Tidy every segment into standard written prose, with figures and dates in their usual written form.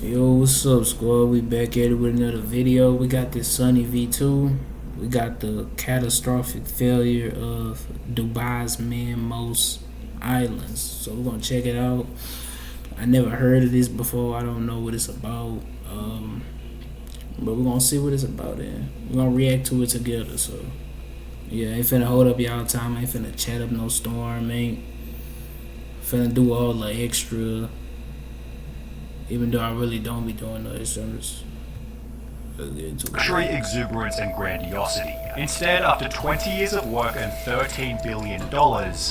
Yo, what's up, squad? We back at it with another video. We got this Sunny V2. We got the catastrophic failure of Dubai's most islands. So we're gonna check it out. I never heard of this before. I don't know what it's about. But we're gonna see what it's about. And we're gonna react to it together. So yeah, I ain't finna hold up y'all time. I ain't finna chat up no storm. Ain't finna do all the extra. Even though I really don't be doing no extra. Let's get into it. Luxury, exuberance, and grandiosity. Instead, after 20 years of work and $13 billion,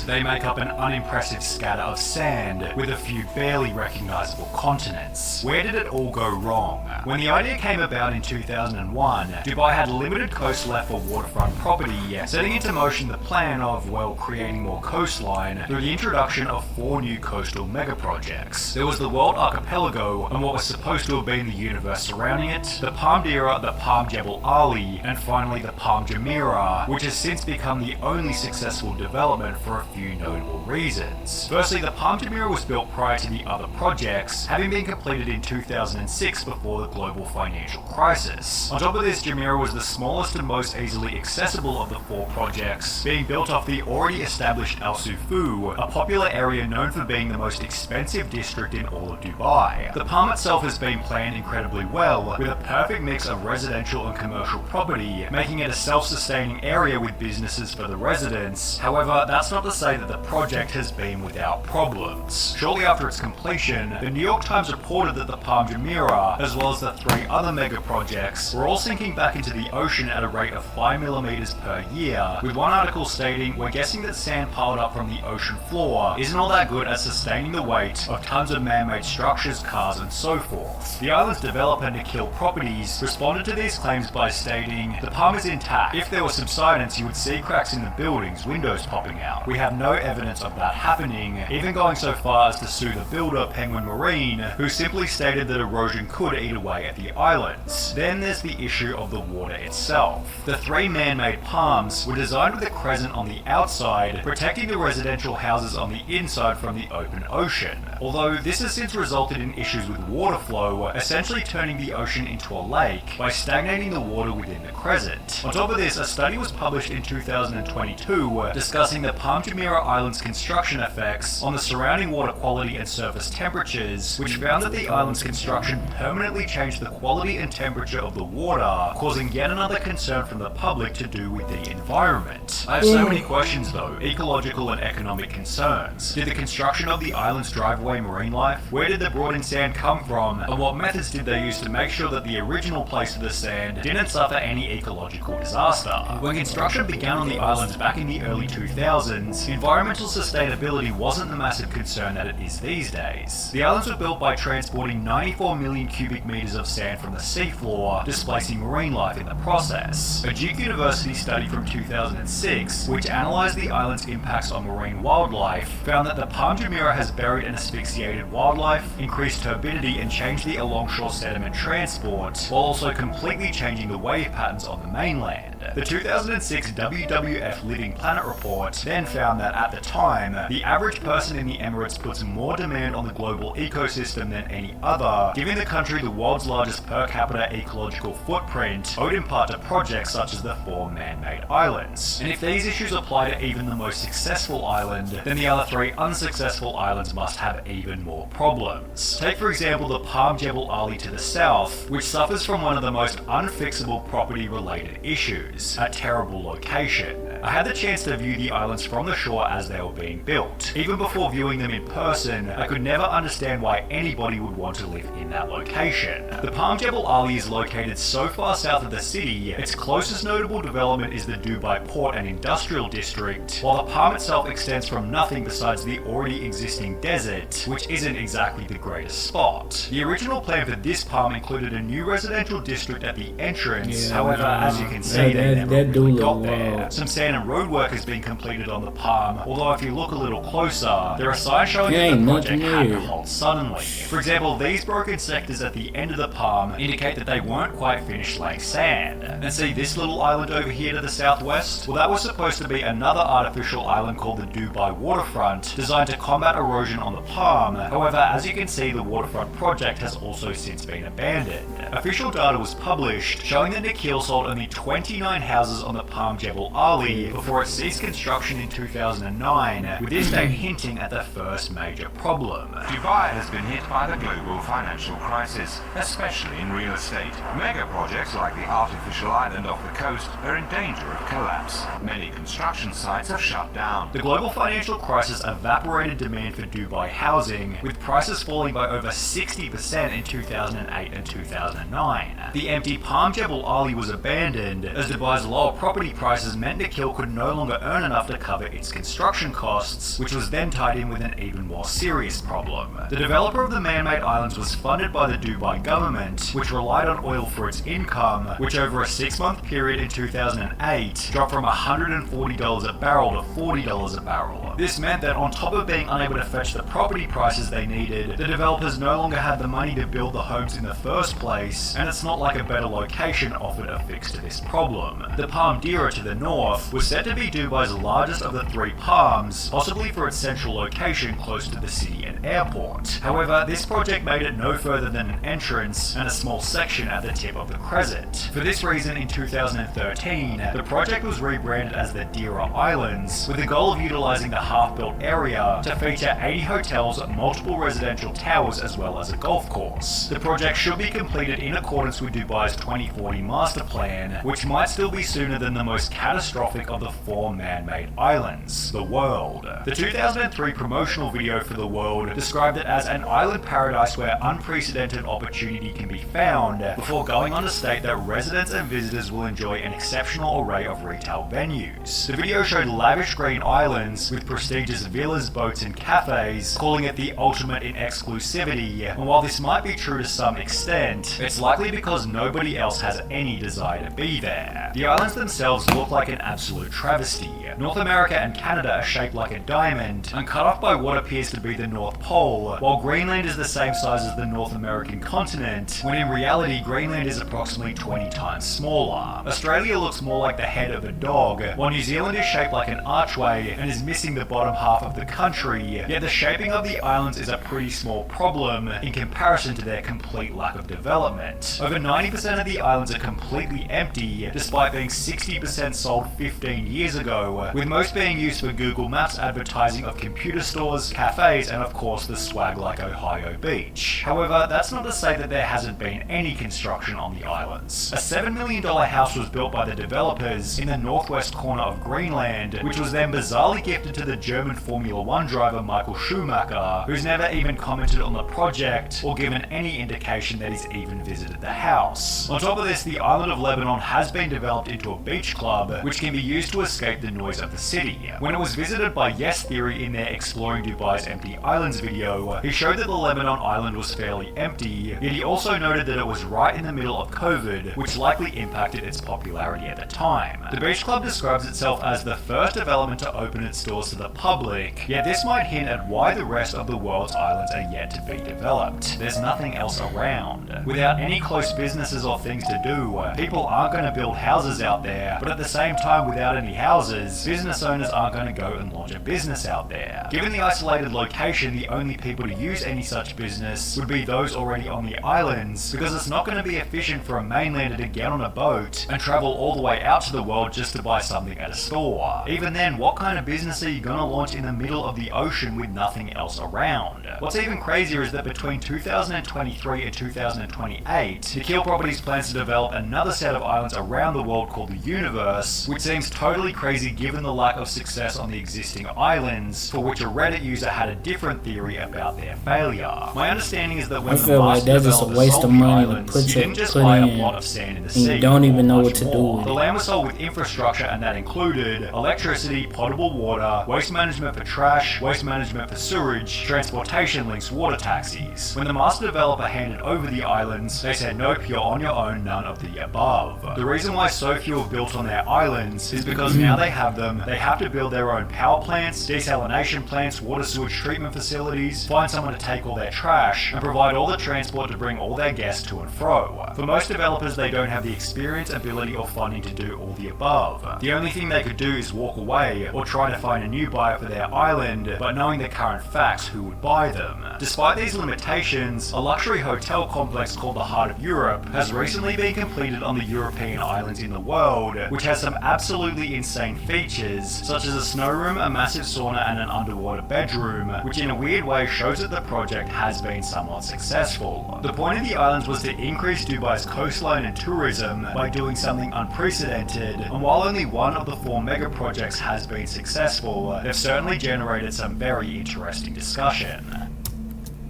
they make up an unimpressive scatter of sand with a few barely recognizable continents. Where did it all go wrong? When the idea came about in 2001, Dubai had limited coast left for waterfront property, setting into motion the plan of, well, creating more coastline through the introduction of 4 new coastal megaprojects. There was the World Archipelago and what was supposed to have been the universe surrounding it, the Palm Dira, the Palm Jebel Ali, and finally the Palm Jumeirah, which has since become the only successful development for a few notable reasons. Firstly, the Palm Jumeirah was built prior to the other projects, having been completed in 2006 before the global financial crisis. On top of this, Jumeirah was the smallest and most easily accessible of the 4 projects, being built off the already established Al Sufu, a popular area known for being the most expensive district in all of Dubai. The Palm itself has been planned incredibly well, with a perfect mix of residential and commercial property, making it a self-sustaining area with businesses for the residents. However, that's not to say that the project has been without problems. Shortly after its completion, the New York Times reported that the Palm Jumeirah, as well as the 3 other mega projects, were all sinking back into the ocean at a rate of 5 millimeters per year, with one article stating, "We're guessing that sand piled up from the ocean floor isn't all that good at sustaining the weight of tons of man-made structures, cars, and so forth." The island's developer, Nikhil Properties, responded to these claims by stating, "The Palm is intact. If there was subsidence, you would see cracks in the buildings, windows popping out. We have no evidence of that happening," even going so far as to sue the builder, Penguin Marine, who simply stated that erosion could eat away at the islands. Then there's the issue of the water itself. The 3 man-made palms were designed with a crescent on the outside, protecting the residential houses on the inside from the open ocean. Although this has since resulted in issues with water flow, essentially turning the ocean into a lake by stagnating the water within the crescent. On top of this, a study was published in 2022 discussing the Palm Jumeirah Island's construction effects on the surrounding water quality and surface temperatures, which found that the island's construction permanently changed the quality and temperature of the water, causing yet another concern from the public to do with the environment. I have so many questions though, ecological and economic concerns. Did the construction of the islands drive away marine life? Where did the brought-in sand come from? And what methods did they use to make sure that the original place of the sand didn't suffer any ecological disaster? When construction began on the islands back in the early 2000s, environmental sustainability wasn't the massive concern that it is these days. The islands were built by transporting 94 million cubic meters of sand from the seafloor, displacing marine life in the process. A Duke University study from 2006, which analysed the island's impacts on marine wildlife, found that the Palm Jumeirah has buried and asphyxiated wildlife, increased turbidity, and changed the alongshore sediment transport, while also completely changing the wave patterns on the mainland. The 2006 WWF Living Planet report then found that at the time, the average person in the Emirates puts more demand on the global ecosystem than any other, giving the country the world's largest per capita ecological footprint, owed in part to projects such as the 4 man-made islands. And if these issues apply to even the most successful island, then the other 3 unsuccessful islands must have even more problems. Take for example the Palm Jebel Ali to the south, which suffers from one of the most unfixable property-related issues, a terrible location. I had the chance to view the islands from the shore as they were being built. Even before viewing them in person, I could never understand why anybody would want to live in that location. The Palm Jebel Ali is located so far south of the city, its closest notable development is the Dubai Port and Industrial District, while the Palm itself extends from nothing besides the already existing desert, which isn't exactly the greatest spot. The original plan for this Palm included a new residential district at the entrance, however, as you can see, Yeah, they never that do really look got there. wild. Some sand and road work has been completed on the palm, although if you look a little closer, there are signs showing There that the ain't project nothing had to there. halt suddenly. For example, these broken sectors at the end of the palm indicate that they weren't quite finished laying sand. And see this little island over here to the southwest? Well, that was supposed to be another artificial island called the Dubai Waterfront, designed to combat erosion on the palm. However, as you can see, the waterfront project has also since been abandoned. Official data was published showing that Nikhil sold only 29 houses on the Palm Jebel Ali before it ceased construction in 2009, with this date hinting at the first major problem. Dubai has been hit by the global financial crisis, especially in real estate. Mega projects like the artificial island off the coast are in danger of collapse. Many construction sites have shut down. The global financial crisis evaporated demand for Dubai housing, with prices falling by over 60% in 2008 and 2009. The empty Palm Jebel Ali was abandoned, as Dubai's lower property prices meant Nikhil could no longer earn enough to cover its construction costs, which was then tied in with an even more serious problem. The developer of the man-made islands was funded by the Dubai government, which relied on oil for its income, which over a 6-month period in 2008 dropped from $140 a barrel to $40 a barrel. This meant that on top of being unable to fetch the property prices they needed, the developers no longer had the money to build the homes in the first place, and it's not like a better location offered a fix to this problem. The Palm Dira to the north was said to be Dubai's largest of the 3 palms, possibly for its central location close to the city and airport. However, this project made it no further than an entrance and a small section at the tip of the crescent. For this reason, in 2013, the project was rebranded as the Dira Islands, with the goal of utilizing the half-built area to feature 80 hotels, multiple residential towers, as well as a golf course. The project should be completed in accordance with Dubai's 2040 master plan, which might still be sooner than the most catastrophic of the 4 man-made islands, the World. The 2003 promotional video for the World described it as an island paradise where unprecedented opportunity can be found, before going on to state that residents and visitors will enjoy an exceptional array of retail venues. The video showed lavish green islands with prestigious villas, boats and cafes, calling it the ultimate in exclusivity, and while this might be true to some extent, it's likely because nobody else has any desire to be there. The islands themselves look like an absolute travesty. North America and Canada are shaped like a diamond, and cut off by what appears to be the North Pole, while Greenland is the same size as the North American continent, when in reality Greenland is approximately 20 times smaller. Australia looks more like the head of a dog, while New Zealand is shaped like an archway and is missing the bottom half of the country, yet the shaping of the islands is a pretty small problem in comparison to their complete lack of development. Over 90% of the islands are completely empty, despite being 60% sold 15 years ago, with most being used for Google Maps advertising of computer stores, cafes, and of course the swag like Ohio Beach. However, that's not to say that there hasn't been any construction on the islands. A $7 million house was built by the developers in the northwest corner of Greenland, which was then bizarrely gifted to the German Formula 1 driver Michael Schumacher, who's never even commented on the project or given any indication that he's even visited the house. On top of this, the island of Lebanon has been developed into a beach club, which can be used to escape the noise of the city. When it was visited by Yes Theory in their Exploring Dubai's Empty Islands video, he showed that the Lebanon island was fairly empty, yet he also noted that it was right in the middle of COVID, which likely impacted its popularity at the time. The beach club describes itself as the first development to open its doors to the public, yet this might hint at why the rest of the world's islands are yet to be developed. There's nothing else around. Without any close businesses or things to do, people aren't going to build houses out there, but at the same time, without any houses, business owners aren't going to go and launch a business out there. Given the isolated location, the only people to use any such business would be those already on the islands, because it's not going to be efficient for a mainlander to get on a boat and travel all the way out to the world just to buy something at a store. Even then, what kind of business are you going to launch in the middle of the ocean with nothing else around? What's even crazier is that between 2023 and 2028, Nikhil Properties plans to develop another set of islands around the world called the Universe, which seems totally crazy given the lack of success on the existing islands, for which a Reddit user had a different theory about their failure. My understanding is that when I feel like that's just a waste of money to put you didn't just put buy in, a plot of sand in the and sea. you don't even know or what much to do more. with The it. land was sold with infrastructure, and that included electricity, potable water, waste management for trash, waste management for sewage, transportation links, water taxis. When the master developer handed over the islands, they said nope, you're on your own, none of the above. The reason why why so few are built on their islands is because now they have them, they have to build their own power plants, desalination plants, water sewage treatment facilities, find someone to take all their trash, and provide all the transport to bring all their guests to and fro. For most developers, they don't have the experience, ability, or funding to do all the above. The only thing they could do is walk away or try to find a new buyer for their island, but knowing the current facts, who would buy them? Despite these limitations, a luxury hotel complex called the Heart of Europe has recently been completed on the European islands in the world, which has some absolutely insane features, such as a snow room, a massive sauna, and an underwater bedroom, which in a weird way shows that the project has been somewhat successful. The point of the islands was to increase Dubai's coastline and tourism by doing something unprecedented, and while only one of the 4 mega projects has been successful, they've certainly generated some very interesting discussion.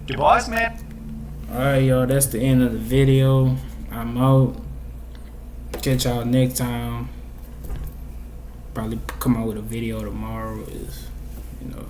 Dubai's man. Alright, y'all, that's the end of the video. I'm out. Catch y'all next time. Probably come out with a video tomorrow. You know.